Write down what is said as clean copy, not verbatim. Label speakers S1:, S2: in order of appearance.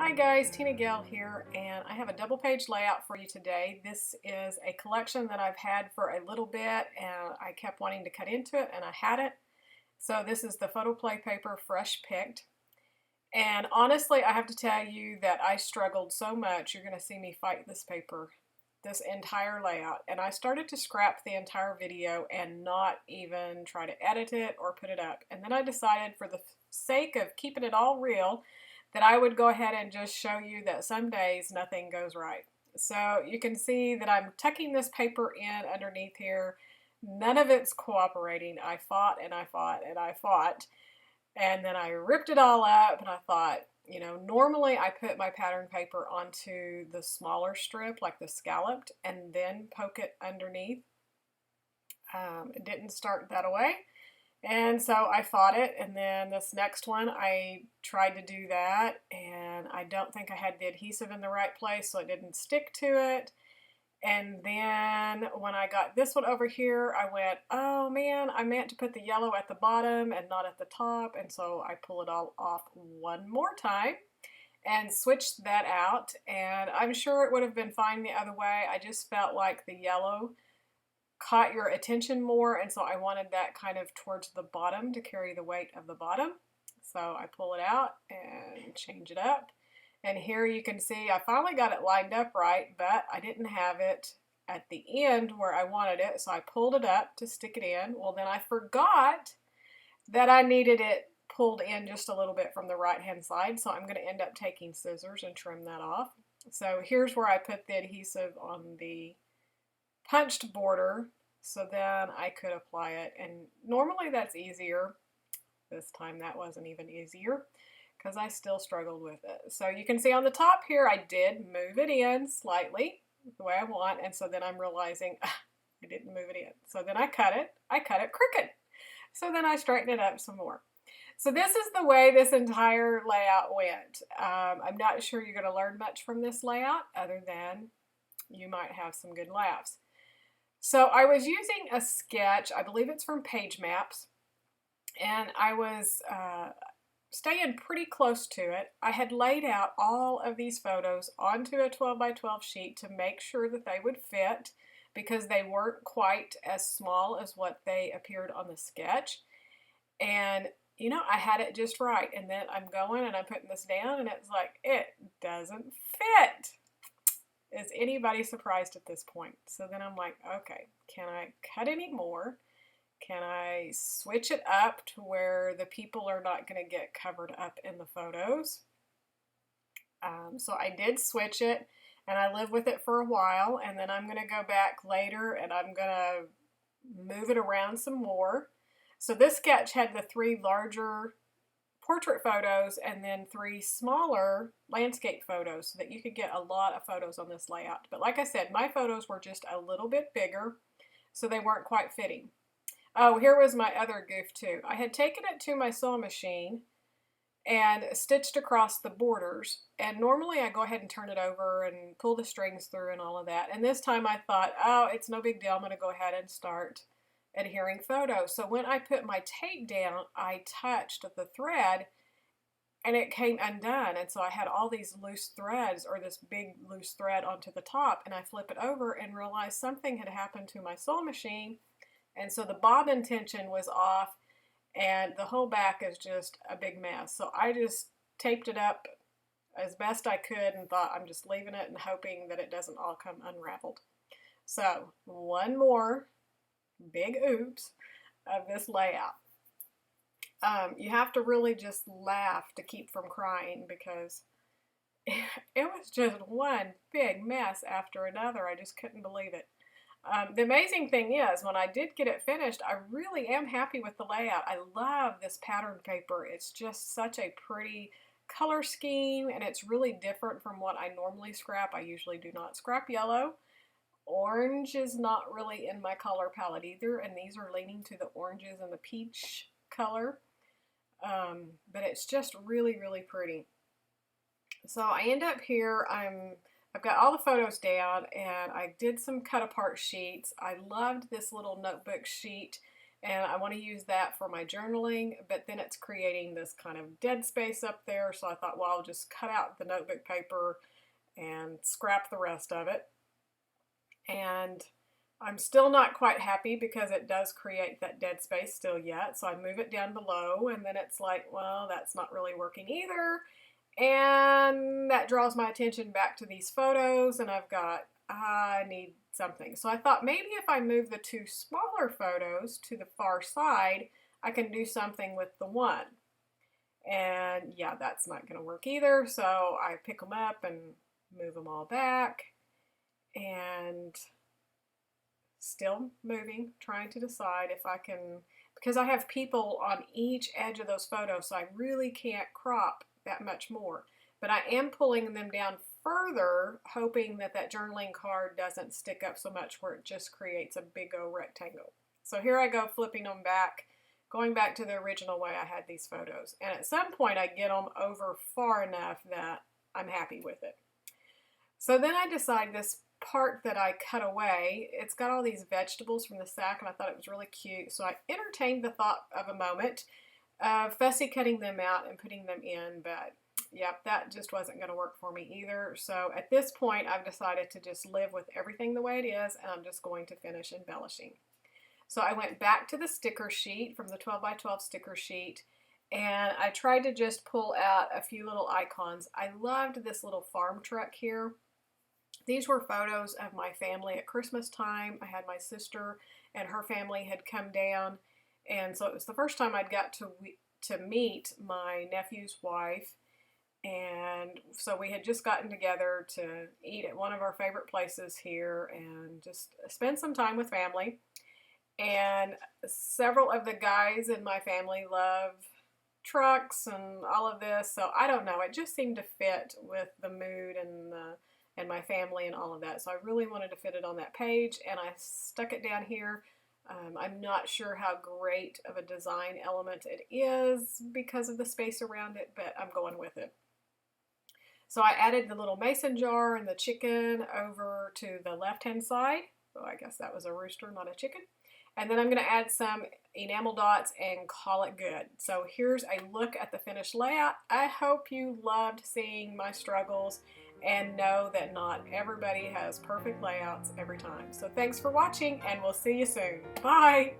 S1: Hi guys, Tina Gale here, and I have a double page layout for you today. This is a collection that I've had for a little bit and I kept wanting to cut into it and I had it. So this is the Photoplay paper fresh picked. And honestly, I have to tell you that I struggled so much. You're going to see me fight this paper, this entire layout. And I started to scrap the entire video and not even try to edit it or put it up. And then I decided, for the sake of keeping it all real, that I would go ahead and just show you that some days nothing goes right. So you can see that I'm tucking this paper in underneath here. None of it's cooperating. I fought and I fought and I fought. And then I ripped it all up and I thought, you know, normally I put my pattern paper onto the smaller strip, like the scalloped, and then poke it underneath. It didn't start that way. And so I fought it, and then this next one I tried to do that, and I don't think I had the adhesive in the right place, so it didn't stick to it. And then when I got this one over here, I went, oh man, I meant to put the yellow at the bottom and not at the top, and so I pull it all off one more time and switched that out, and I'm sure it would have been fine the other way. I just felt like the yellow caught your attention more, and so I wanted that kind of towards the bottom to carry the weight of the bottom. So I pull it out and change it up, and here you can see I finally got it lined up right, but I didn't have it at the end where I wanted it, so I pulled it up to stick it in. Well, then I forgot that I needed it pulled in just a little bit from the right hand side, so I'm going to end up taking scissors and trim that off. So here's where I put the adhesive on the punched border, so then I could apply it, and normally that's easier. This time that wasn't even easier because I still struggled with it. So you can see on the top here I did move it in slightly the way I want, and so then I'm realizing I didn't move it in. So then I cut it crooked. So then I straighten it up some more. So this is the way this entire layout went. I'm not sure you're going to learn much from this layout other than you might have some good laughs. So I was using a sketch, I believe it's from Page Maps, and I was staying pretty close to it. I had laid out all of these photos onto a 12 by 12 sheet to make sure that they would fit, because they weren't quite as small as what they appeared on the sketch. And you know, I had it just right, and then I'm going and I'm putting this down and it's like, it doesn't fit. Is anybody surprised at this point? So then I'm like, okay, can I cut any more? Can I switch it up to where the people are not going to get covered up in the photos? So I did switch it, and I lived with it for a while, and then I'm going to go back later and I'm going to move it around some more. So this sketch had the 3 larger portrait photos and then 3 smaller landscape photos, so that you could get a lot of photos on this layout. But like I said, my photos were just a little bit bigger, so they weren't quite fitting. Oh, here was my other goof too. I had taken it to my sewing machine and stitched across the borders, and normally I go ahead and turn it over and pull the strings through and all of that. And this time I thought, oh, it's no big deal, I'm going to go ahead and start adhering photos. So when I put my tape down, I touched the thread and it came undone, and so I had all these loose threads, or this big loose thread onto the top, and I flip it over and realized something had happened to my sewing machine, and so the bobbin tension was off and the whole back is just a big mess. So I just taped it up as best I could and thought, I'm just leaving it and hoping that it doesn't all come unraveled. So one more big oops of this layout. You have to really just laugh to keep from crying, because it was just one big mess after another. I just couldn't believe it. The amazing thing is, when I did get it finished, I really am happy with the layout. I love this pattern paper. It's just such a pretty color scheme, and it's really different from what I normally scrap. I usually do not scrap yellow. Orange is not really in my color palette either, and these are leaning to the oranges and the peach color. But it's just really, really pretty. So I end up here, I've got all the photos down, and I did some cut apart sheets. I loved this little notebook sheet and I want to use that for my journaling, but then it's creating this kind of dead space up there, so I thought, well, I'll just cut out the notebook paper and scrap the rest of it. And I'm still not quite happy because it does create that dead space still yet, so I move it down below, and then it's like, well, that's not really working either. And that draws my attention back to these photos, and I need something. So I thought maybe if I move the two smaller photos to the far side, I can do something with the one. And yeah, that's not going to work either. So I pick them up and move them all back, and still moving, trying to decide if I can, because I have people on each edge of those photos, so I really can't crop that much more. But I am pulling them down further, hoping that that journaling card doesn't stick up so much where it just creates a big old rectangle. So here I go, flipping them back, going back to the original way I had these photos. And at some point I get them over far enough that I'm happy with it. So then I decide this part that I cut away, it's got all these vegetables from the sack, and I thought it was really cute. So I entertained the thought of a moment of fussy cutting them out and putting them in, but yep, that just wasn't going to work for me either. So at this point, I've decided to just live with everything the way it is, and I'm just going to finish embellishing. So I went back to the sticker sheet from the 12 by 12 sticker sheet, and I tried to just pull out a few little icons. I loved this little farm truck here. These were photos of my family at Christmas time. I had my sister and her family had come down, and so it was the first time I'd got to meet my nephew's wife, and so we had just gotten together to eat at one of our favorite places here and just spend some time with family. And several of the guys in my family love trucks and all of this, so I don't know, it just seemed to fit with the mood and my family and all of that. So I really wanted to fit it on that page, and I stuck it down here. I'm not sure how great of a design element it is because of the space around it, but I'm going with it. So I added the little mason jar and the chicken over to the left-hand side. So I guess that was a rooster, not a chicken. And then I'm going to add some enamel dots and call it good. So here's a look at the finished layout. I hope you loved seeing my struggles, and know that not everybody has perfect layouts every time. So thanks for watching, and we'll see you soon. Bye!